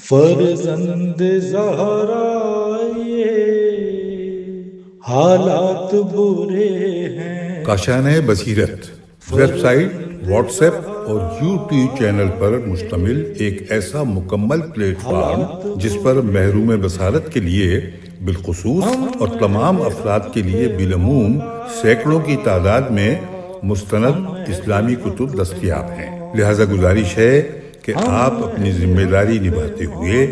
فرزند زہرا یہ حالات برے ہیں۔ کاشانۂ بصیرت ویب سائٹ، واٹس ایپ اور یوٹیوب چینل پر مشتمل ایک ایسا مکمل پلیٹ فارم جس پر محروم بصارت کے لیے بالخصوص اور تمام افراد کے لیے بالعموم سینکڑوں کی تعداد میں مستند اسلامی کتب دستیاب ہیں۔ لہذا گزارش ہے کہ آپ اپنی ذمہ داری نبھاتے ہوئے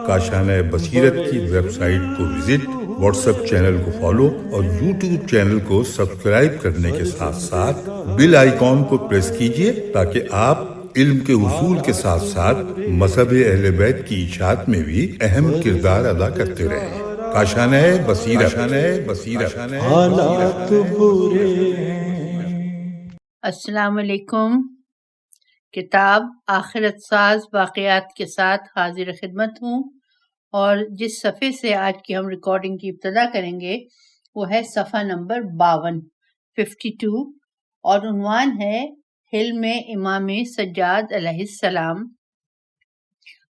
کاشانۂ بصیرت کی ویب سائٹ کو وزٹ، واٹس ایپ چینل کو فالو اور یوٹیوب چینل کو سبسکرائب کرنے کے ساتھ ساتھ بیل آئیکن کو پریس کیجیے تاکہ آپ علم کے حصول کے ساتھ ساتھ مذہب اہل بیت کی اشاعت میں بھی اہم کردار ادا کرتے رہیں۔ کاشانۂ بصیرت۔ حالات برے ہیں۔ السلام علیکم۔ کتاب آخرت ساز واقعات کے ساتھ حاضر خدمت ہوں، اور جس صفحے سے آج کی ہم ریکارڈنگ کی ابتدا کریں گے وہ ہے صفحہ نمبر 52 اور عنوان ہے حلم امام سجاد علیہ السلام،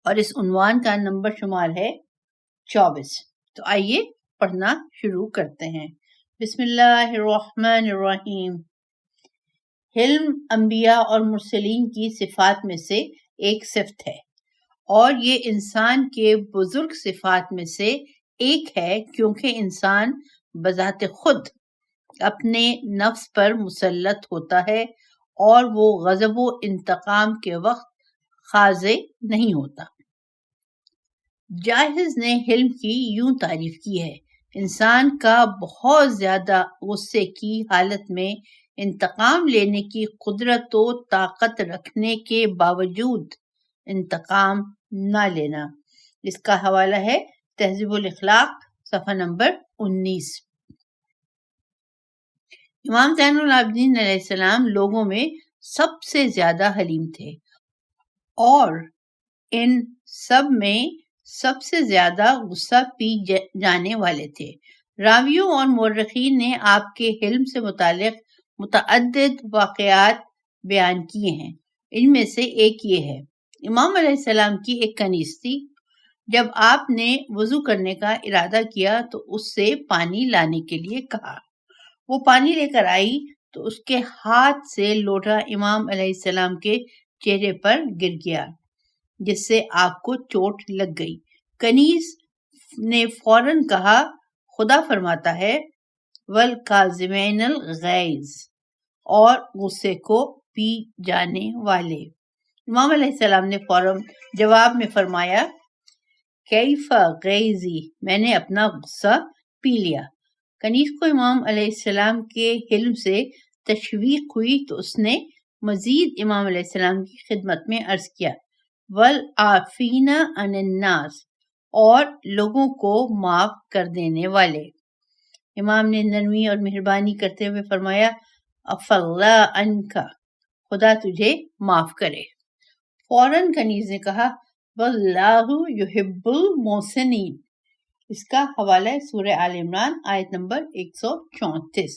اور اس عنوان کا نمبر شمار ہے 24۔ تو آئیے پڑھنا شروع کرتے ہیں۔ بسم اللہ الرحمن الرحیم۔ حلم انبیاء اور مرسلین کی صفات میں سے ایک صفت ہے، اور یہ انسان کے بزرگ صفات میں سے ایک ہے، کیونکہ انسان بذات خود اپنے نفس پر مسلط ہوتا ہے اور وہ غضب و انتقام کے وقت خاضع نہیں ہوتا۔ جاحظ نے حلم کی یوں تعریف کی ہے: انسان کا بہت زیادہ غصے کی حالت میں انتقام لینے کی قدرت و طاقت رکھنے کے باوجود انتقام نہ لینا۔ اس کا حوالہ ہے تہذیب الاخلاق صفحہ نمبر 19۔ امام زین العابدین علیہ السلام لوگوں میں سب سے زیادہ حلیم تھے، اور ان سب میں سب سے زیادہ غصہ پی جانے والے تھے۔ راویوں اور مورخین نے آپ کے حلم سے متعلق متعدد واقعات بیان کیے ہیں۔ ان میں سے ایک یہ ہے: امام علیہ السلام کی ایک کنیز تھی۔ جب آپ نے وضو کرنے کا ارادہ کیا تو اس سے پانی لانے کے لیے کہا۔ وہ پانی لے کر آئی تو اس کے ہاتھ سے لوٹا امام علیہ السلام کے چہرے پر گر گیا، جس سے آپ کو چوٹ لگ گئی۔ کنیز نے فوراً کہا: خدا فرماتا ہے وَالْكَاظِمِينَ الْغَيْظَ، اور غصے کو پی جانے والے۔ امام علیہ السلام نے فوراً جواب میں فرمایا: کیف غیظی، میں نے اپنا غصہ پی لیا۔ کنیز کو امام علیہ السلام کے حلم سے تشویق ہوئی تو اس نے مزید امام علیہ السلام کی خدمت میں عرض کیا: وَالْعَافِينَ عَنِ النَّاسِ، اور لوگوں کو معاف کر دینے والے۔ امام نے نرمی اور مہربانی کرتے ہوئے فرمایا: عفا اللہ عنک، خدا تجھے معاف کرے۔ فوراً کنیز نے کہا: واللہ یحب المحسنین۔ اس کا حوالہ ہے سورہ آل عمران آیت نمبر 134،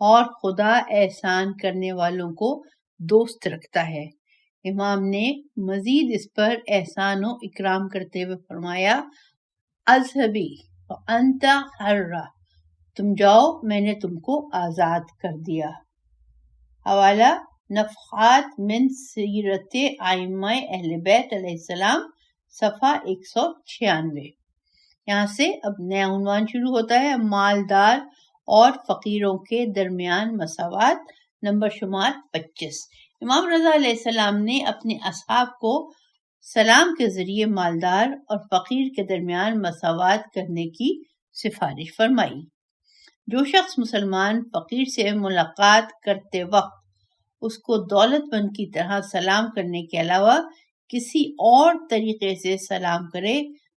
اور خدا احسان کرنے والوں کو دوست رکھتا ہے۔ امام نے مزید اس پر احسان و اکرام کرتے ہوئے فرمایا: اذهبی وانت حرہ، تم جاؤ، میں نے تم کو آزاد کر دیا۔ حوالہ نفحات من سیرت ائمہ اہل بیت علیہ السلام صفحہ 196۔ یہاں سے اب نیا عنوان شروع ہوتا ہے: مالدار اور فقیروں کے درمیان مساوات، نمبر شمار 25۔ امام رضا علیہ السلام نے اپنے اصحاب کو سلام کے ذریعے مالدار اور فقیر کے درمیان مساوات کرنے کی سفارش فرمائی۔ جو شخص مسلمان فقیر سے ملاقات کرتے وقت اس کو دولت مند کی طرح سلام کرنے کے علاوہ کسی اور طریقے سے سلام کرے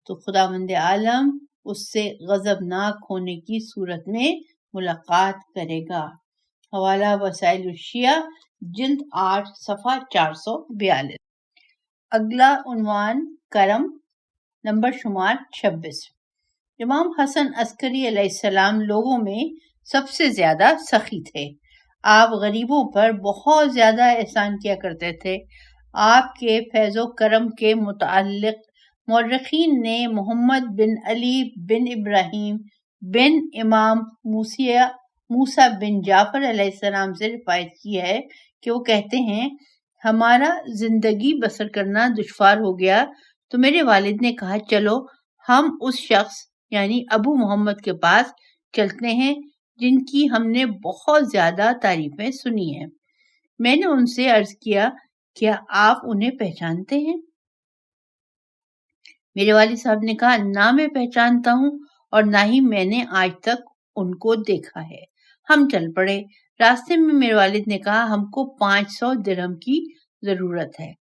تو خداوند عالم اس سے غضبناک ہونے کی صورت میں ملاقات کرے گا۔ حوالہ وسائل الشیعہ جلد 8 صفحہ 442۔ اگلا عنوان کرم، نمبر شمار 26۔ امام حسن عسکری علیہ السلام لوگوں میں سب سے زیادہ سخی تھے۔ آپ غریبوں پر بہت زیادہ احسان کیا کرتے تھے۔ آپ کے فیض و کرم کے متعلق مورخین نے محمد بن علی بن ابراہیم بن امام موسیٰ بن جعفر علیہ السلام سے روایت کی ہے کہ وہ کہتے ہیں ہمارا زندگی بسر کرنا دشوار ہو گیا تو میرے والد نے کہا چلو ہم اس شخص یعنی ابو محمد کے پاس چلتے ہیں جن کی ہم نے بہت زیادہ تعریفیں سنی ہیں۔ میں نے ان سے عرض کیا کیا آپ انہیں پہچانتے ہیں؟ میرے والد صاحب نے کہا نہ میں پہچانتا ہوں اور نہ ہی میں نے آج تک ان کو دیکھا ہے۔ ہم چل پڑے۔ راستے میں میرے والد نے کہا ہم کو 500 درہم کی ضرورت ہے،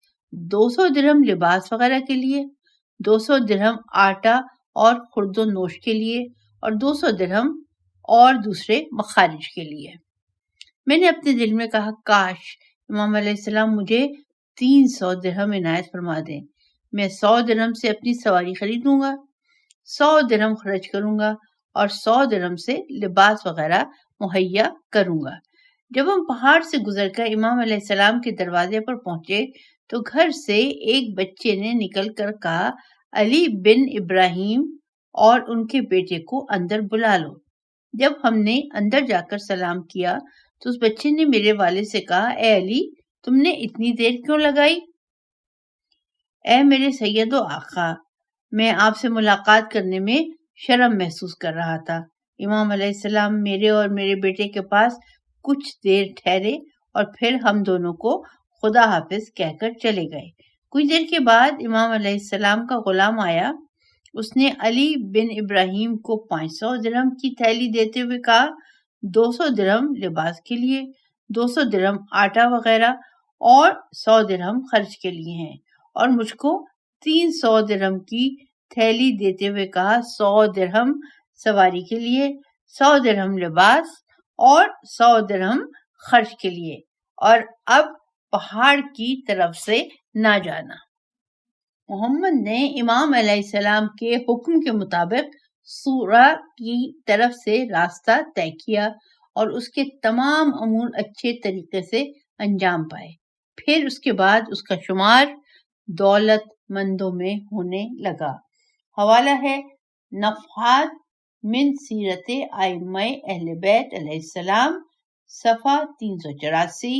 200 درہم لباس وغیرہ کے لیے، 200 درہم آٹا اور خرد و نوش کے لیے اور 200 درہم اور دوسرے مخارج کے لیے۔ میں نے اپنے دل میں کہا کاش امام علیہ السلام مجھے 300 درہم عنایت فرما دیں، میں 100 درہم سے اپنی سواری خریدوں گا، 100 درہم خرچ کروں گا اور 100 درہم سے لباس وغیرہ مہیا کروں گا۔ جب ہم پہاڑ سے گزر کر امام علیہ السلام کے دروازے پر پہنچے تو گھر سے ایک بچے نے نکل کر کہا علی بن ابراہیم اور ان کے بیٹے کو اندر بلا لو۔ جب ہم نے اندر جا کر سلام کیا تو اس بچے نے میرے والد سے کہا اے علی تم نے اتنی دیر کیوں لگائی؟ اے میرے سید و آقا، میں آپ سے ملاقات کرنے میں شرم محسوس کر رہا تھا۔ امام علیہ السلام میرے اور میرے بیٹے کے پاس کچھ دیر ٹھہرے اور پھر ہم دونوں کو خدا حافظ کہہ کر چلے گئے۔ کچھ دیر کے بعد امام علیہ السلام کا غلام آیا، اس نے علی بن ابراہیم کو 500 درہم کی تھیلی دیتے ہوئے کہا 200 درہم لباس کے لیے، 200 درہم آٹا وغیرہ اور 100 درہم خرچ کے لیے ہیں، اور مجھ کو 300 درہم کی تھیلی دیتے ہوئے کہا 100 درہم سواری کے لیے، 100 درہم لباس اور 100 درہم خرچ کے لیے، اور اب پہاڑ کی طرف سے نہ جانا۔ محمد نے امام علیہ السلام کے حکم کے مطابق سورہ کی طرف سے راستہ طے کیا اور اس کے تمام امور اچھے طریقے سے انجام پائے۔ پھر اس کے بعد اس کا شمار دولت مندوں میں ہونے لگا۔ حوالہ ہے نفحات من سیرت ائمہ اہل بیت علیہ السلام، صفحہ 384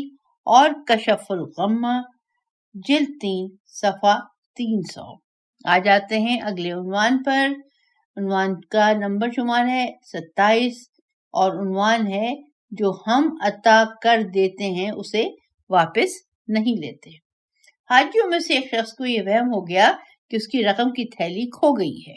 اور کشف الغمہ جلد 3 صفحہ 300۔ آ جاتے ہیں اگلے عنوان پر۔ عنوان کا نمبر شمار ہے 27 اور عنوان ہے جو ہم عطا کر دیتے ہیں اسے واپس نہیں لیتے۔ حاجیوں میں سے ایک شخص کو یہ وہم ہو گیا کہ اس کی رقم کی تھیلی کھو گئی ہے۔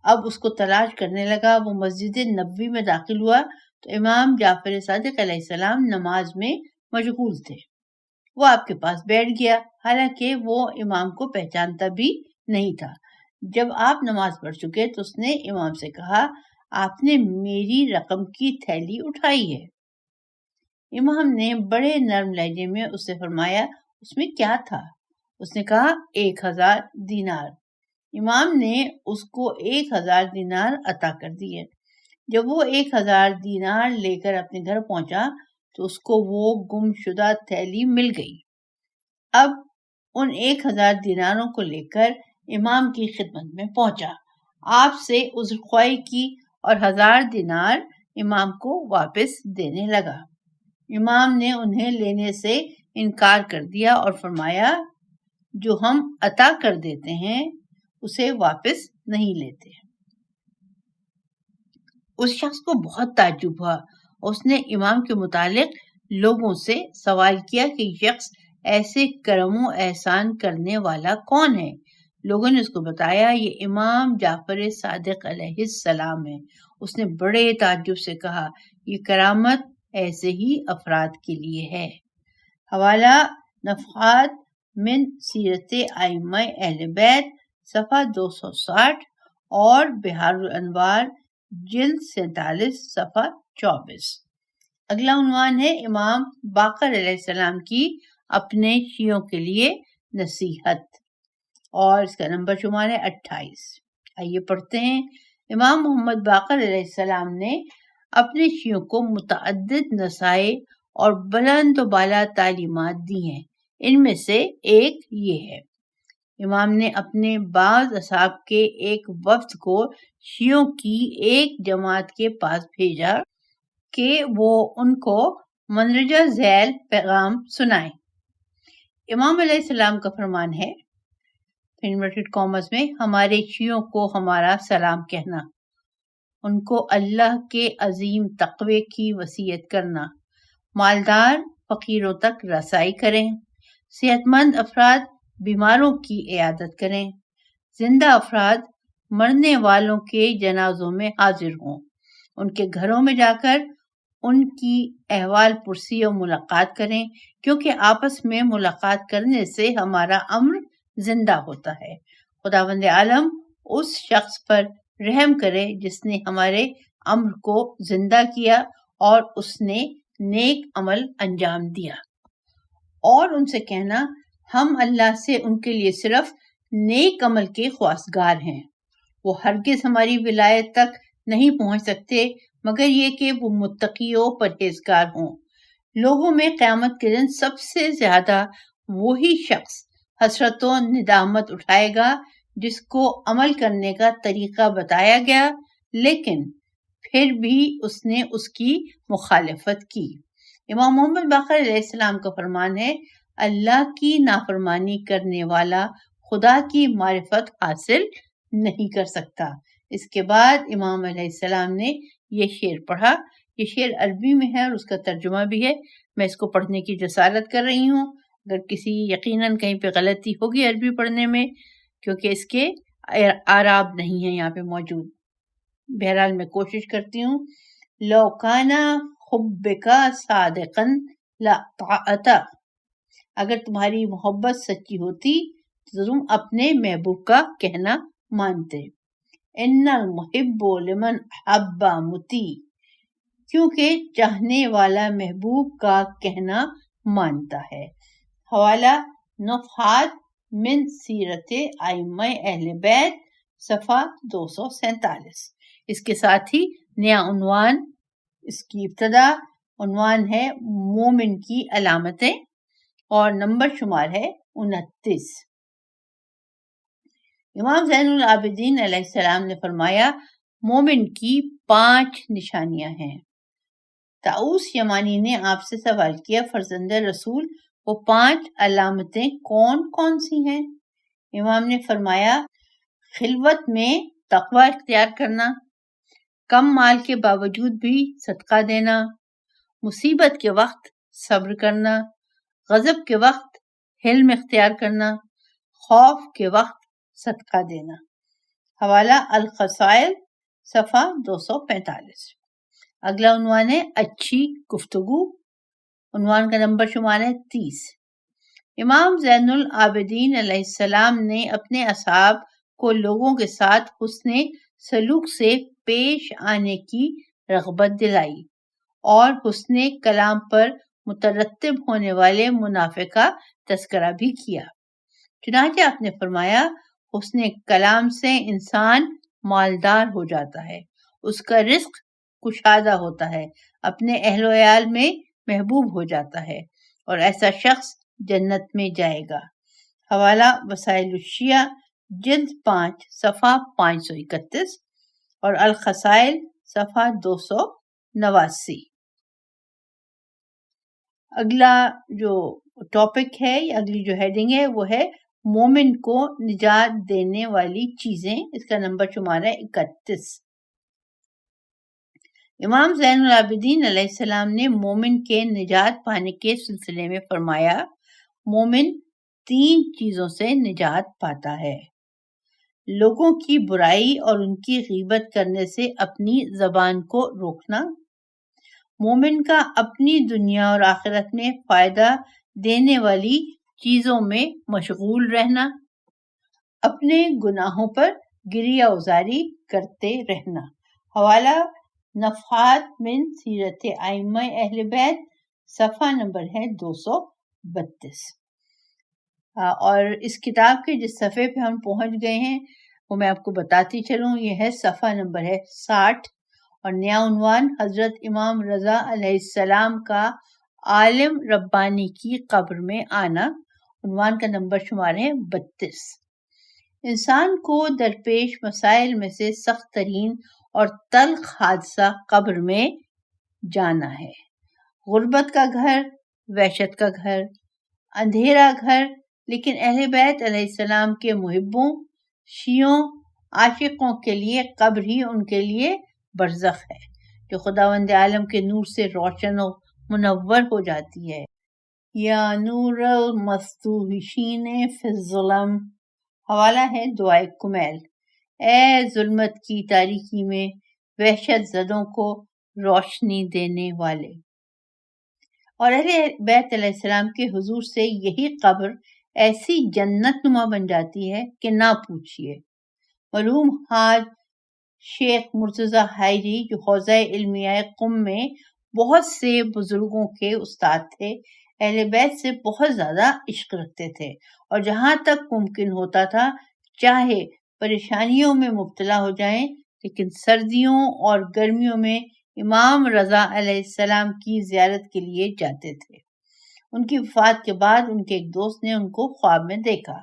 اب اس کو تلاش کرنے لگا۔ وہ مسجد نبوی میں داخل ہوا تو امام جعفر صادق علیہ السلام نماز میں مشغول تھے۔ وہ آپ کے پاس بیٹھ گیا، حالانکہ وہ امام کو پہچانتا بھی نہیں تھا۔ جب آپ نماز پڑھ چکے تو اس نے امام سے کہا آپ نے میری رقم کی تھیلی اٹھائی ہے۔ امام نے بڑے نرم لہجے میں اس سے فرمایا اس میں کیا تھا؟ اس نے کہا 1000 دینار۔ امام نے اس کو 1000 دینار عطا کر دیے۔ جب وہ 1000 دینار لے کر اپنے گھر پہنچا تو اس کو وہ گم شدہ تھیلی مل گئی۔ اب ان 1000 دیناروں کو لے کر امام کی خدمت میں پہنچا، آپ سے عذر خواہی کی اور 1000 دینار امام کو واپس دینے لگا۔ امام نے انہیں لینے سے انکار کر دیا اور فرمایا جو ہم عطا کر دیتے ہیں اسے واپس نہیں لیتے۔ اس شخص کو بہت تعجب ہوا۔ اس نے امام کے متعلق لوگوں سے سوال کیا کہ یہ شخص ایسے کرم و احسان کرنے والا کون ہے؟ لوگوں نے اس کو بتایا یہ امام جعفر صادق علیہ السلام ہے۔ اس نے بڑے تعجب سے کہا یہ کرامت ایسے ہی افراد کے لیے ہے۔ حوالہ نفحات من سیرت ائمہ اہل بیت، صفحہ 260 اور بحار الانوار جلد 47 صفحہ 24۔ اگلا عنوان ہے امام باقر علیہ السلام کی اپنے شیعوں کے لیے نصیحت، اور اس کا نمبر شمار ہے 28۔ آئیے پڑھتے ہیں۔ امام محمد باقر علیہ السلام نے اپنے شیعوں کو متعدد نصائح اور بلند و بالا تعلیمات دی ہیں۔ ان میں سے ایک یہ ہے امام نے اپنے بعض اصحاب کے ایک وفد کو شیعوں کی ایک جماعت کے پاس بھیجا کہ وہ ان کو مندرجہ ذیل پیغام سنائیں۔ امام علیہ السلام کا فرمان ہے انورٹڈ کامز میں ہمارے شیعوں کو ہمارا سلام کہنا، ان کو اللہ کے عظیم تقوی کی وصیت کرنا، مالدار فقیروں تک رسائی کریں، صحت مند افراد بیماروں کی عیادت کریں، زندہ افراد مرنے والوں کے جنازوں میں حاضر ہوں، ان کے گھروں میں جا کر ان کی احوال پرسی اور ملاقات کریں، کیونکہ آپس میں ملاقات کرنے سے ہمارا امر زندہ ہوتا ہے۔ خداوند عالم اس شخص پر رحم کرے جس نے ہمارے امر کو زندہ کیا اور اس نے نیک عمل انجام دیا۔ اور ان سے کہنا ہم اللہ سے ان کے لیے صرف نیک عمل کے خواستگار ہیں، وہ ہرگز ہماری ولایت تک نہیں پہنچ سکتے مگر یہ کہ وہ متقی و پرہیزگار ہوں۔ لوگوں میں قیامت کے دن سب سے زیادہ وہی شخص حسرت و ندامت اٹھائے گا جس کو عمل کرنے کا طریقہ بتایا گیا لیکن پھر بھی اس نے اس کی مخالفت کی۔ امام محمد باقر علیہ السلام کا فرمان ہے اللہ کی نافرمانی کرنے والا خدا کی معرفت حاصل نہیں کر سکتا۔ اس کے بعد امام علیہ السلام نے یہ شعر پڑھا، یہ شعر عربی میں ہے اور اس کا ترجمہ بھی ہے، میں اس کو پڑھنے کی جسارت کر رہی ہوں، اگر کسی یقیناً کہیں پہ غلطی ہوگی عربی پڑھنے میں کیونکہ اس کے اعراب نہیں ہیں یہاں پہ موجود، بہرحال میں کوشش کرتی ہوں۔ لو کانا حبکا صادقا لأطعتا، اگر تمہاری محبت سچی ہوتی تو تم اپنے محبوب کا کہنا مانتے۔ ان المحب لمن احب مطیع، کیونکہ چاہنے والا محبوب کا کہنا مانتا ہے۔ حوالہ نفحات من سیرت ائمہ اہل بیت صفحہ 247۔ اس کے ساتھ ہی نیا عنوان، اس کی ابتدا عنوان ہے مومن کی علامتیں اور نمبر شمار ہے 29۔ امام زین العابدین علیہ السلام نے فرمایا مومن کی 5 نشانیاں ہیں۔ طاؤس یمانی نے آپ سے سوال کیا فرزند رسول وہ 5 علامتیں کون کون سی ہیں؟ امام نے فرمایا خلوت میں تقوی اختیار کرنا، کم مال کے باوجود بھی صدقہ دینا، مصیبت کے وقت صبر کرنا، غضب کے وقت حلم اختیار کرنا، خوف کے وقت صدقہ دینا۔ حوالہ الخصائل صفحہ 245۔ اگلا عنوان ہے اچھی گفتگو، عنوان کا نمبر شمار ہے 30۔ امام زین العابدین علیہ السلام نے اپنے اصحاب کو لوگوں کے ساتھ حسن سلوک سے پیش آنے کی رغبت دلائی اور حسن کلام پر مترتب ہونے والے منافع کا تذکرہ بھی کیا۔ چنانچہ آپ نے فرمایا حسن کلام سے انسان مالدار ہو جاتا ہے، اس کا رزق کشادہ ہوتا ہے، اپنے اہل و عیال میں محبوب ہو جاتا ہے اور ایسا شخص جنت میں جائے گا۔ حوالہ وسائل الشیعہ جلد 5 صفحہ 531 اور الخصائل صفحہ 289۔ اگلا جو ٹاپک ہے یا اگلی جو ہیڈنگ ہے وہ ہے مومن کو نجات دینے والی چیزیں، اس کا نمبر شمار ہے 31۔ امام زین العابدین علیہ السلام نے مومن کے نجات پانے کے سلسلے میں فرمایا مومن 3 چیزوں سے نجات پاتا ہے: لوگوں کی برائی اور ان کی غیبت کرنے سے اپنی زبان کو روکنا، مومن کا اپنی دنیا اور آخرت میں فائدہ دینے والی چیزوں میں مشغول رہنا، اپنے گناہوں پر گریہ ازاری کرتے رہنا۔ حوالہ نفحات من سیرت ائمہ اہل بیت صفحہ نمبر ہے 232۔ اور اس کتاب کے جس صفحے پہ ہم پہنچ گئے ہیں وہ میں آپ کو بتاتی چلوں، یہ ہے صفحہ نمبر ہے 60 اور نیا عنوان حضرت امام رضا علیہ السلام کا عالم ربانی کی قبر میں آنا، عنوان کا نمبر شمار ہے 32۔ انسان کو درپیش مسائل میں سے سخت ترین اور تلخ حادثہ قبر میں جانا ہے۔ غربت کا گھر، وحشت کا گھر، اندھیرا گھر، لیکن اہل بیت علیہ السلام کے محبوں، شیعوں، عاشقوں کے لیے قبر ہی ان کے لیے برزخ ہے، جو خداوند عالم کے نور سے روشن و منور ہو جاتی ہے۔ یا نور المستوحشین فی الظلم، حوالہ ہے دعائے کمیل۔ اے ظلمت کی تاریکی میں وحشت زدوں کو روشنی دینے والے۔ اور اہل بیت علیہ السلام کے حضور سے یہی قبر ایسی جنت نما بن جاتی ہے کہ نہ پوچھئے۔ مرحوم حاج شیخ مرتضی حائری، جو حوزہ علمیہ قم میں بہت سے بزرگوں کے استاد تھے، اہل بیت سے بہت زیادہ عشق رکھتے تھے، اور جہاں تک ممکن ہوتا تھا چاہے پریشانیوں میں مبتلا ہو جائیں، لیکن سردیوں اور گرمیوں میں امام رضا علیہ السلام کی زیارت کے لیے جاتے تھے۔ ان کی وفات کے بعد ان کے ایک دوست نے ان کو خواب میں دیکھا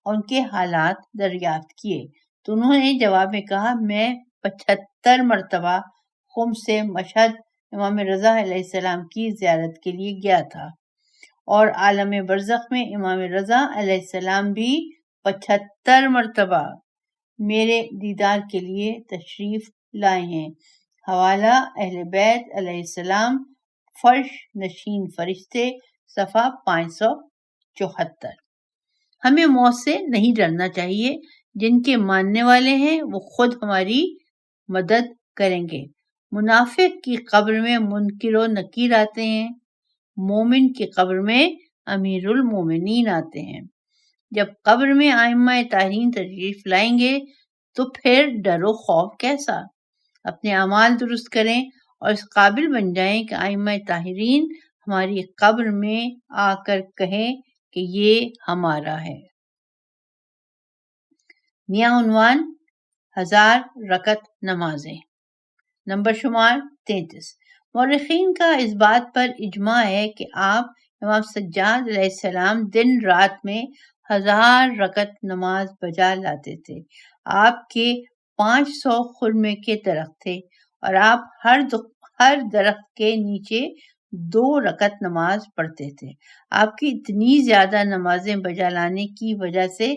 اور ان کے حالات دریافت کیے، تو انہوں نے جواب میں کہا، میں 75 مرتبہ قم سے مشہد امام رضا علیہ السلام کی زیارت کے لیے گیا تھا، اور عالم برزخ میں امام رضا علیہ السلام بھی 75 مرتبہ میرے دیدار کے لیے تشریف لائے ہیں۔ حوالہ اہل بیت علیہ السلام، فرش نشین فرشتے، صفحہ 574۔ ہمیں موت سے نہیں ڈرنا چاہیے، جن کے ماننے والے ہیں وہ خود ہماری مدد کریں گے۔ منافق کی قبر میں منکر و نکیر آتے ہیں، مومن کی قبر میں امیر المومنین آتے ہیں۔ جب قبر میں ائمہ طاہرین تشریف لائیں گے تو پھر ڈر و خوف کیسا؟ اپنے اعمال درست کریں اور اس قابل بن جائیں کہ ائمہ طاہرین ہماری قبر میں آ کر کہیں کہ یہ ہمارا ہے۔ نیا عنوان 1000 رکعت نمازیں، نمبر شمار 33۔ مورخین کا اس بات پر اجماع ہے کہ آپ امام سجاد علیہ السلام دن رات میں 1000 رکعت نماز بجا لاتے تھے۔ آپ کے 500 خرمے کے درخت تھے، اور آپ ہر درخت کے نیچے 2 رکعت نماز پڑھتے تھے۔ آپ کی اتنی زیادہ نمازیں بجا لانے کی وجہ سے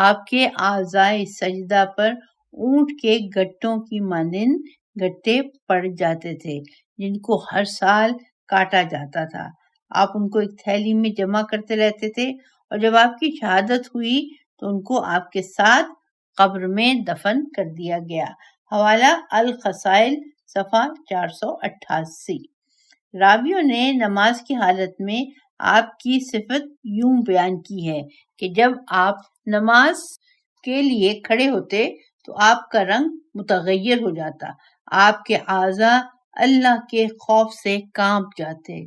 آپ کے اعضائے سجدہ پر اونٹ کے گٹوں کی مانند گٹے پڑ جاتے تھے، جن کو ہر سال کاٹا جاتا تھا۔ آپ ان کو ایک تھیلی میں جمع کرتے رہتے تھے، اور جب آپ کی شہادت ہوئی تو ان کو آپ کے ساتھ قبر میں دفن کر دیا گیا۔ حوالہ الخصائل، صفحہ 488۔ راویوں نے نماز کی حالت میں آپ کی صفت یوں بیان کی ہے کہ جب آپ نماز کے لیے کھڑے ہوتے تو آپ کا رنگ متغیر ہو جاتا، آپ کے اعضاء اللہ کے خوف سے کانپ جاتے۔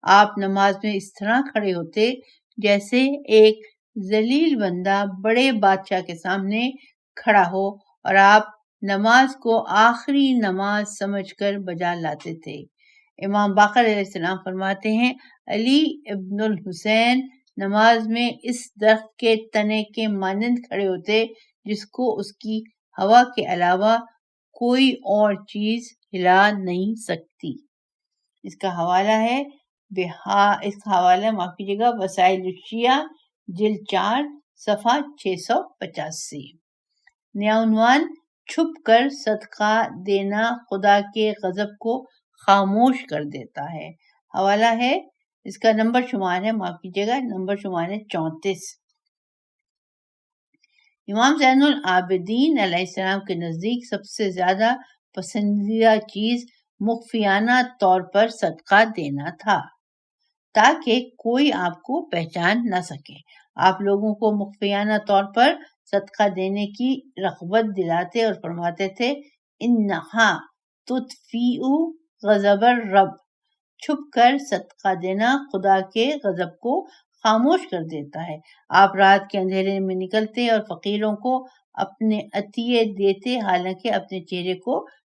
آپ نماز میں اس طرح کھڑے ہوتے جیسے ایک ذلیل بندہ بڑے بادشاہ کے سامنے کھڑا ہو، اور آپ نماز کو آخری نماز سمجھ کر بجا لاتے تھے۔ امام باقر علیہ السلام فرماتے ہیں، علی ابن الحسین نماز میں اس درخت کے تنے کے مانند کھڑے ہوتے جس کو اس کی ہوا کے علاوہ کوئی اور چیز ہلا نہیں سکتی۔ اس کا حوالہ ہے معاف کیجیے گا، وسائل الشیعہ، جلد 4، صفحہ 685۔ نیا عنوان، چھپ کر صدقہ دینا خدا کے غضب کو خاموش کر دیتا ہے۔ حوالہ ہے، اس کا نمبر شمار ہے، معاف کیجیے گا، نمبر شمار ہے 34۔ امام زین العابدین علیہ السلام کے نزدیک سب سے زیادہ پسندیدہ چیز مخفیانہ طور پر صدقہ دینا تھا، تاکہ کوئی آپ کو پہچان نہ سکے۔ آپ لوگوں کو مخفیانہ طور پر صدقہ دینے کی رغبت دلاتے اور فرماتے تھے، انہا تطفئ غضب الرب، چھپ کر صدقہ دینا خدا کے غضب کو خاموش کر دیتا ہے۔ آپ رات کے اندھیرے میں نکلتے اور فقیروں کو اپنے عطیے دیتے، حالانکہ اپنے چہرے کو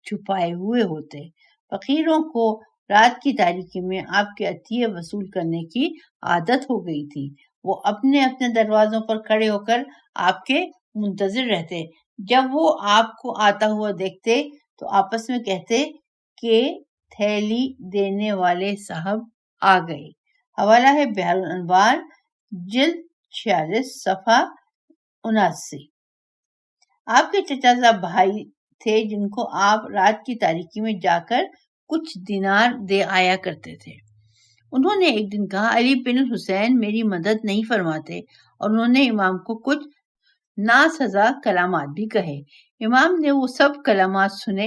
چھپائے ہوئے ہوتے۔ فقیروں کو رات کی تاریکی میں آپ کے عطیے وصول کرنے کی عادت ہو گئی تھی۔ وہ اپنے اپنے دروازوں پر کھڑے ہو کر آپ کے منتظر رہتے. جب وہ آپ کو آتا ہوا دیکھتے تو آپس میں کہتے کہ تھیلی دینے والے صاحب آ گئے. حوالہ ہے بحر الانوار جلد 46 صفحہ 79. آپ کے چچا صاحب بھائی تھے جن کو آپ رات کی تاریکی میں جا کر کچھ دینار دے آیا کرتے تھے. انہوں نے ایک دن کہا علی بن الحسین میری مدد نہیں فرماتے، اور انہوں نے امام کو کچھ ناسزا کلامات بھی کہے. امام نے وہ سب کلامات سنے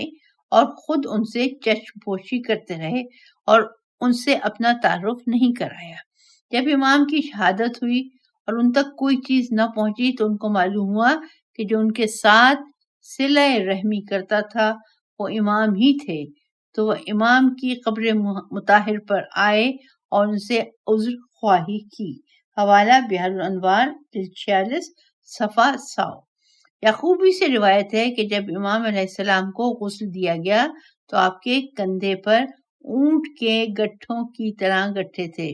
اور خود ان سے چشم پوشی کرتے رہے اور ان سے اپنا تعارف نہیں کرایا. جب امام کی شہادت ہوئی اور ان تک کوئی چیز نہ پہنچی تو ان کو معلوم ہوا کہ جو ان کے ساتھ صلہ رحمی کرتا تھا وہ امام ہی تھے. تو وہ امام کی قبر مطہر پر آئے اور ان سے عذر خواہی کی. حوالہ بحر الانوار جلد 46 صفحہ 100. یعقوبی سے روایت ہے کہ جب امام علیہ السلام کو غسل دیا گیا تو آپ کے کندھے پر اونٹ کے گٹھوں کی طرح گٹھے تھے.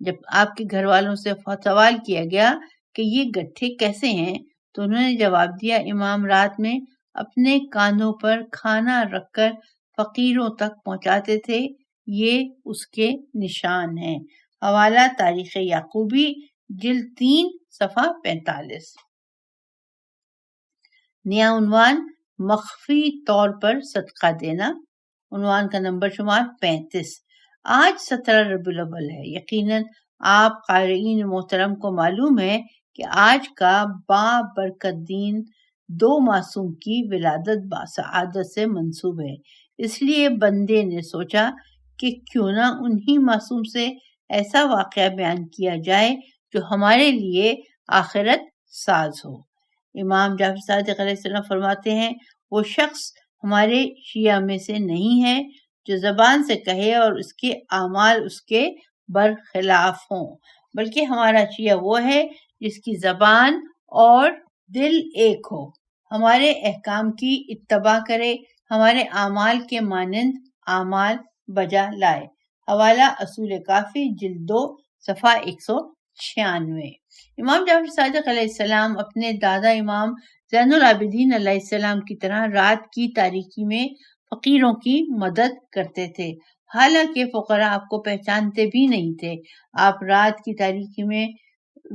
جب آپ کے گھر والوں سے سوال کیا گیا کہ یہ گٹھے کیسے ہیں تو انہوں نے جواب دیا امام رات میں اپنے کاندھوں پر کھانا رکھ کر فقیروں تک پہنچاتے تھے، یہ اس کے نشان ہیں. حوالہ تاریخ یعقوبی جلد 3 صفحہ 45. نیا عنوان مخفی طور پر صدقہ دینا. عنوان کا نمبر شمار 35. آج 17 ربیع الاول ہے. یقیناً آپ قارئین محترم کو معلوم ہے کہ آج کا بابرکت دین 2 معصوم کی ولادت باسعادت سے منسوب ہے. اس لیے بندے نے سوچا کہ کیوں نہ انہی معصوم سے ایسا واقعہ بیان کیا جائے جو ہمارے لیے آخرت ساز ہو. امام جعفر صادق علیہ السلام فرماتے ہیں وہ شخص ہمارے شیعہ میں سے نہیں ہے جو زبان سے کہے اور اس کے اعمال اس کے برخلاف ہوں، بلکہ ہمارا شیعہ وہ ہے جس کی زبان اور دل ایک ہو، ہمارے احکام کی اتباع کرے، ہمارے اعمال کے مانند اعمال بجا لائے. حوالہ اصول کافی جلد 2 صفحہ 196. امام جعفر صادق علیہ السلام اپنے دادا امام زین العابدین علیہ السلام کی طرح رات کی تاریکی میں فقیروں کی مدد کرتے تھے، حالانکہ فقراء آپ کو پہچانتے بھی نہیں تھے. آپ رات کی تاریکی میں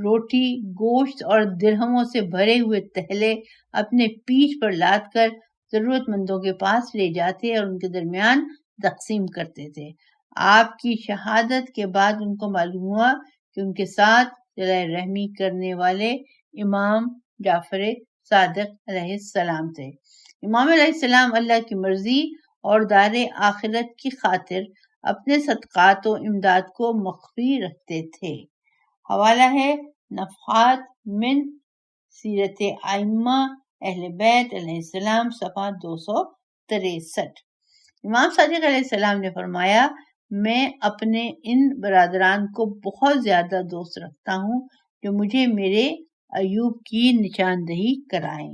روٹی، گوشت اور درہموں سے بھرے ہوئے تھیلے اپنے پیٹھ پر لاد کر ضرورت مندوں کے پاس لے جاتے اور ان کے درمیان تقسیم کرتے تھے. آپ کی شہادت کے بعد ان کو معلوم ہوا کہ ان کے ساتھ صلہ رحمی کرنے والے امام جعفر صادق علیہ السلام تھے. امام علیہ السلام اللہ کی مرضی اور دار آخرت کی خاطر اپنے صدقات و امداد کو مخفی رکھتے تھے. حوالہ ہے نفحات من سیرت ائمہ اہل بیت علیہ السلام صفحہ 263. امام صادق علیہ السلام نے فرمایا میں اپنے ان برادران کو بہت زیادہ دوست رکھتا ہوں جو مجھے میرے ایوب کی نشاندہی کرائیں.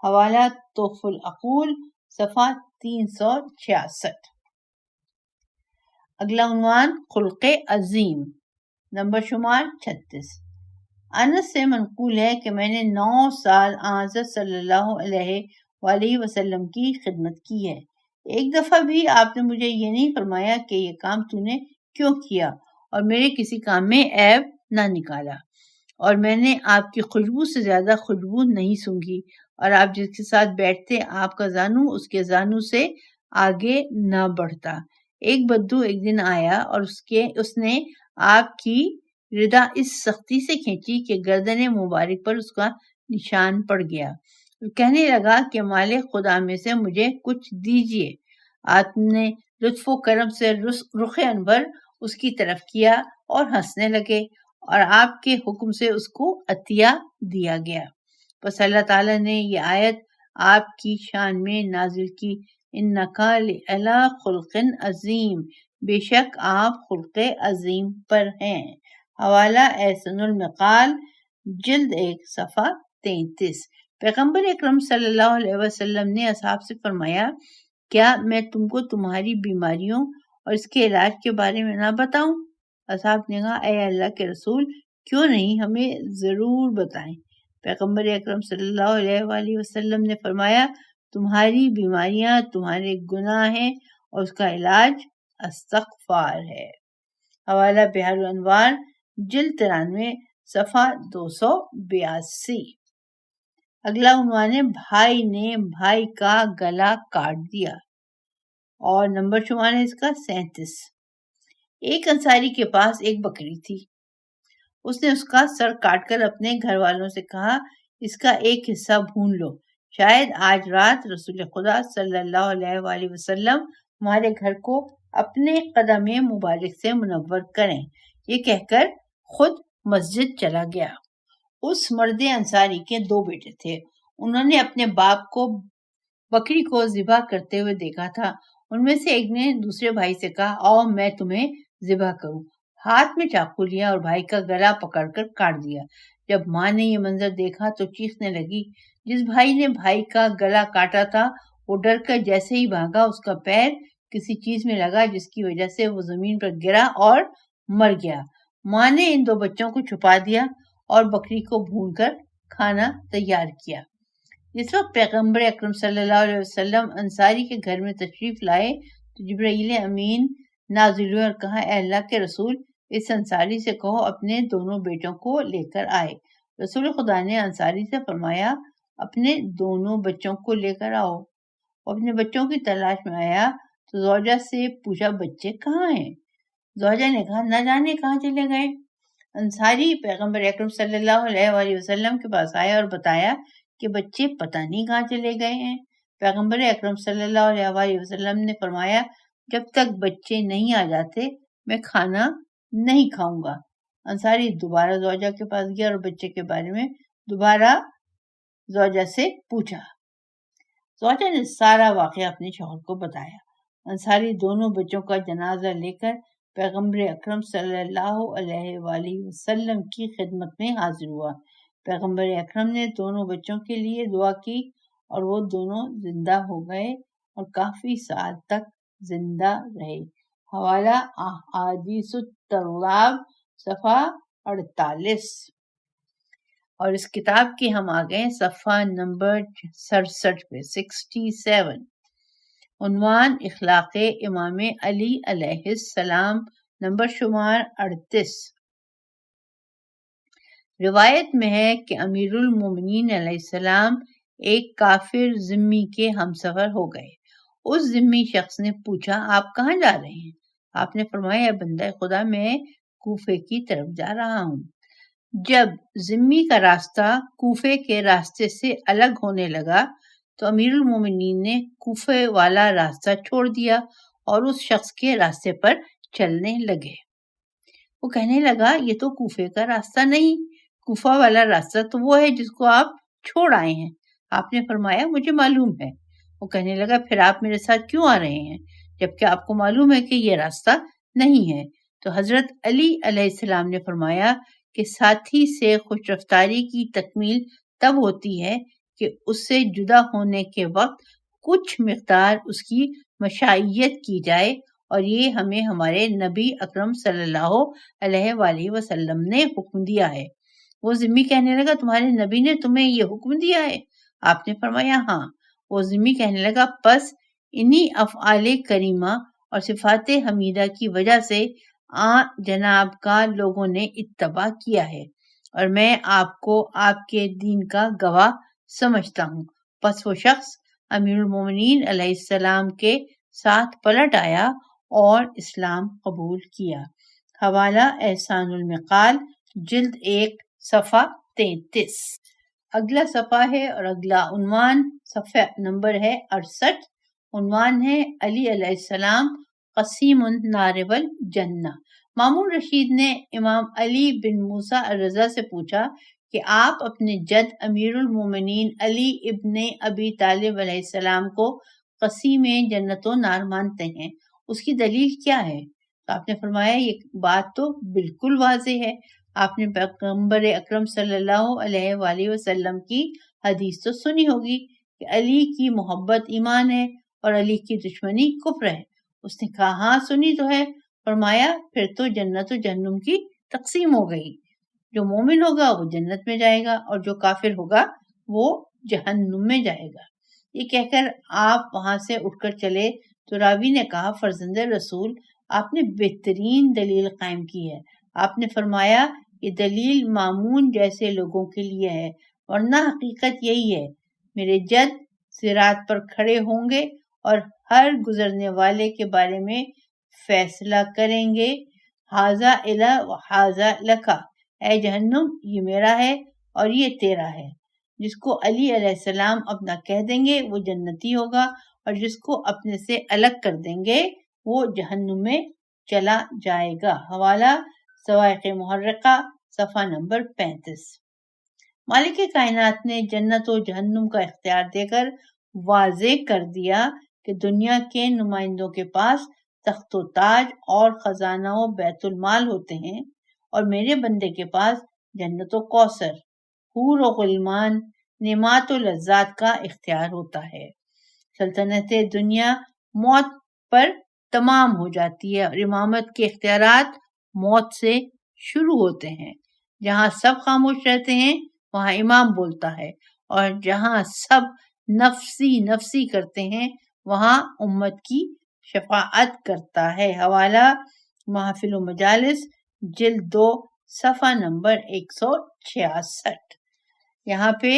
حوالہ تحف العقول صفحہ 366. اگلا عنوان خلق عظیم. نمبر شمار 36. انس سے منقول ہے کہ میں نے 9 سال حضرت صلی اللہ علیہ وآلہ وسلم کی خدمت کی ہے. ایک دفعہ بھی آپ نے مجھے یہ نہیں فرمایا کہ یہ کام تو نے کیوں کیا اور میرے کسی کام میں عیب نہ نکالا، اور میں نے آپ کی خوشبو سے زیادہ خوشبو نہیں سونگھی، اور آپ جس کے ساتھ بیٹھتے آپ کا زانو اس کے زانو سے آگے نہ بڑھتا. ایک بدو ایک دن آیا اور اس نے آپ کی ردا اس سختی سے کھینچی کہ گردن مبارک پر اس کا نشان پڑ گیا. کہنے لگا کہ مالک خدا میں سے مجھے کچھ دیجیے. آپ نے لطف و کرم سے رخ انور اس کی طرف کیا اور ہنسنے لگے، اور آپ کے حکم سے اس کو عطیہ دیا گیا. بس اللہ تعالیٰ نے یہ آیت آپ کی شان میں نازل کی، اِنَّکَ لَعَلیٰ خُلُقٍ عَظِیمٍ، بے شک آپ خلق عظیم پر ہیں. حوالہ احسن المقال جلد 1 صفحہ 33. پیغمبر اکرم صلی اللہ علیہ وسلم نے اصحاب سے فرمایا کیا میں تم کو تمہاری بیماریوں اور اس کے علاج کے بارے میں نہ بتاؤں؟ اصحاب نے کہا اے اللہ کے رسول کیوں نہیں، ہمیں ضرور بتائیں. پیغمبر اکرم صلی اللہ علیہ وآلہ وسلم نے فرمایا تمہاری بیماریاں تمہارے گناہ ہیں اور اس کا علاج استغفار ہے۔ حوالہ بحر الانوار جلد 93 صفحہ 282۔ اگلا عنوان ہے بھائی نے بھائی کا گلا کاٹ دیا، اور نمبر شمار ہے اس کا 37۔ ایک انصاری کے پاس ایک بکری تھی، اس نے اس کا سر کاٹ کر اپنے گھر والوں سے کہا اس کا ایک حصہ بھون لو، شاید آج رات رسول خدا صلی اللہ علیہ وآلہ وسلم ہمارے گھر کو اپنے قدم مبارک سے منور کریں۔ یہ کہہ کر خود مسجد چلا گیا۔ اس مرد انصاری کے 2 بیٹے تھے، انہوں نے اپنے باپ کو بکری کو ذبح کرتے ہوئے دیکھا تھا۔ ان میں سے ایک نے دوسرے بھائی سے کہا آؤ میں تمہیں ذبح کروں۔ ہاتھ میں چاقو لیا اور بھائی کا گلا پکڑ کر کاٹ دیا۔ جب ماں نے یہ منظر دیکھا تو چیخنے لگی۔ جس بھائی نے بھائی کا گلا کاٹا تھا وہ ڈر کر جیسے ہی بھاگا، اس کا پیر کسی چیز میں لگا جس کی وجہ سے وہ زمین پر گرا اور مر گیا۔ ماں نے ان 2 بچوں کو چھپا دیا اور بکری کو بھون کر کھانا تیار کیا۔ جس وقت پیغمبر اکرم صلی اللہ علیہ وسلم انصاری کے گھر میں تشریف لائے تو جبرائیل امین نازل ہوئے اور کہا اے اللہ کے رسول، اس انصاری سے کہو اپنے دونوں بیٹوں کو لے کر آئے۔ رسول خدا نے انصاری سے فرمایا اپنے دونوں بچوں کو لے کر آؤ۔ وہ اپنے بچوں کی تلاش میں آیا تو زوجہ سے پوچھا بچے کہاں ہیں؟ زوجہ نے کہا نہ جانے کہاں چلے گئے۔ انصاری پیغمبر اکرم صلی اللہ علیہ وآلہ وسلم کے پاس آیا اور بتایا کہ بچے پتہ نہیں کہاں چلے گئے ہیں۔ پیغمبر اکرم صلی اللہ علیہ وآلہ وسلم نے فرمایا جب تک بچے نہیں آ جاتے میں کھانا نہیں کھاؤں گا۔ انصاری دوبارہ زوجہ کے پاس گیا اور بچے کے بارے میں دوبارہ زوجہ سے پوچھا۔ زوجہ نے سارا واقعہ اپنے شوہر کو بتایا۔ انصاری دونوں بچوں کا جنازہ لے کر پیغمبر اکرم صلی اللہ علیہ وآلہ وسلم کی خدمت میں حاضر ہوا۔ پیغمبر اکرم نے دونوں بچوں کے لیے دعا کی اور وہ دونوں زندہ ہو گئے اور کافی سال تک زندہ رہے۔ حوالہ احادیث الطلاب صفحہ 48۔ اور اس کتاب کے ہم آ گئے صفحہ نمبر 67 پہ 67۔ عنوان اخلاق امام علی علیہ السلام، نمبر شمار 38۔ روایت میں ہے کہ امیر المومنین علیہ السلام ایک کافر ذمی کے ہمسفر ہو گئے۔ اس ذمی شخص نے پوچھا آپ کہاں جا رہے ہیں؟ آپ نے فرمایا بندہ خدا میں کوفے کی طرف جا رہا ہوں۔ جب ذمی کا راستہ کوفے کے راستے سے الگ ہونے لگا تو امیر المومنین نے کوفے والا راستہ چھوڑ دیا اور اس شخص کے راستے پر چلنے لگے۔ وہ کہنے لگا یہ تو کوفے کا راستہ نہیں، کوفہ والا راستہ تو وہ ہے جس کو آپ چھوڑ آئے ہیں۔ آپ نے فرمایا مجھے معلوم ہے۔ وہ کہنے لگا پھر آپ میرے ساتھ کیوں آ رہے ہیں جبکہ آپ کو معلوم ہے کہ یہ راستہ نہیں ہے؟ تو حضرت علی علیہ السلام نے فرمایا کہ ساتھی سے خوش رفتاری کی تکمیل تب ہوتی ہے کہ اس سے جدا ہونے کے وقت کچھ مقدار اس کی مشائیت کی جائے، اور یہ ہمیں ہمارے نبی اکرم صلی اللہ علیہ وآلہ وسلم نے حکم دیا ہے۔ وہ ذمی کہنے لگا تمہارے نبی نے تمہیں یہ حکم دیا ہے؟ آپ نے فرمایا ہاں۔ وہ ذمی کہنے لگا پس انہی افعال کریمہ اور صفات حمیدہ کی وجہ سے جناب کا لوگوں نے اتباع کیا ہے، اور میں آپ کو آپ کے دین کا گواہ سمجھتا ہوں۔ پس وہ شخص امیر المومنین علیہ السلام کے ساتھ پلٹ آیا اور اسلام قبول کیا۔ حوالہ احسان المقال جلد 1 صفحہ 33۔ اگلا صفحہ ہے اور اگلا عنوان صفحہ نمبر ہے 68۔ عنوان ہے علی علیہ السلام قسیم النار والجنہ۔ مامون رشید نے امام علی بن موسیٰ الرضا سے پوچھا کہ آپ اپنے جد امیر المومنین علی ابن ابی طالب علیہ السلام کو قسیم جنت و نار مانتے ہیں، اس کی دلیل کیا ہے؟ تو آپ نے فرمایا یہ بات تو بالکل واضح ہے۔ آپ نے پیغمبر اکرم صلی اللہ علیہ وآلہ وسلم کی حدیث تو سنی ہوگی کہ علی کی محبت ایمان ہے اور علی کی دشمنی کفر ہے۔ اس نے کہا ہاں سنی تو ہے۔ فرمایا پھر تو جنت و جہنم کی تقسیم ہو گئی۔ جو مومن ہوگا وہ جنت میں جائے گا اور جو کافر ہوگا وہ جہنم میں جائے گا۔ یہ کہہ کر آپ وہاں سے اٹھ کر چلے تو راوی نے کہا، فرزند رسول، آپ نے بہترین دلیل قائم کی ہے۔ آپ نے فرمایا یہ دلیل مامون جیسے لوگوں کے لیے ہے، ورنہ حقیقت یہی ہے، میرے جد صراط پر کھڑے ہوں گے اور ہر گزرنے والے کے بارے میں فیصلہ کریں گے، ھذا الی و ھذا لک، اے جہنم یہ میرا ہے اور یہ تیرا ہے۔ جس کو علی علیہ السلام اپنا کہہ دیں گے وہ جنتی ہوگا، اور جس کو اپنے سے الگ کر دیں گے وہ جہنم میں چلا جائے گا۔ حوالہ صواعق محرقہ صفحہ نمبر 35۔ مالک کائنات نے جنت و جہنم کا اختیار دے کر واضح کر دیا کہ دنیا کے نمائندوں کے پاس تخت و تاج اور خزانہ و بیت المال ہوتے ہیں، اور میرے بندے کے پاس جنت و کوثر، حور و غلمان، نعمات و لذات کا اختیار ہوتا ہے۔ سلطنت دنیا موت پر تمام ہو جاتی ہے اور امامت کے اختیارات موت سے شروع ہوتے ہیں۔ جہاں سب خاموش رہتے ہیں وہاں امام بولتا ہے، اور جہاں سب نفسی نفسی کرتے ہیں وہاں امت کی شفاعت کرتا ہے۔ حوالہ محافل و مجالس جلد 2 صفحہ نمبر 166۔ یہاں پہ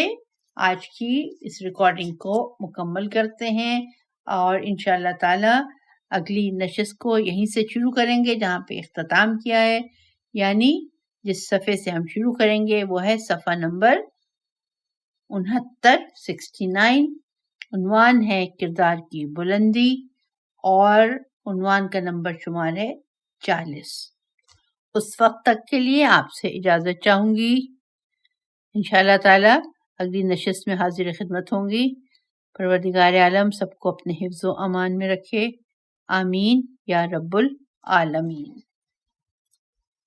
آج کی اس ریکارڈنگ کو مکمل کرتے ہیں، اور انشاءاللہ تعالی اگلی نشست کو یہیں سے شروع کریں گے جہاں پہ اختتام کیا ہے، یعنی جس صفحے سے ہم شروع کریں گے وہ ہے صفحہ نمبر 69۔ عنوان ہے کردار کی بلندی، اور عنوان کا نمبر شمار ہے 40۔ اس وقت تک کے لیے آپ سے اجازت چاہوں گی، انشاءاللہ تعالی اگلی نشست میں حاضر خدمت ہوں گی۔ پروردگار عالم سب کو اپنے حفظ و امان میں رکھے، آمین یا رب العالمین۔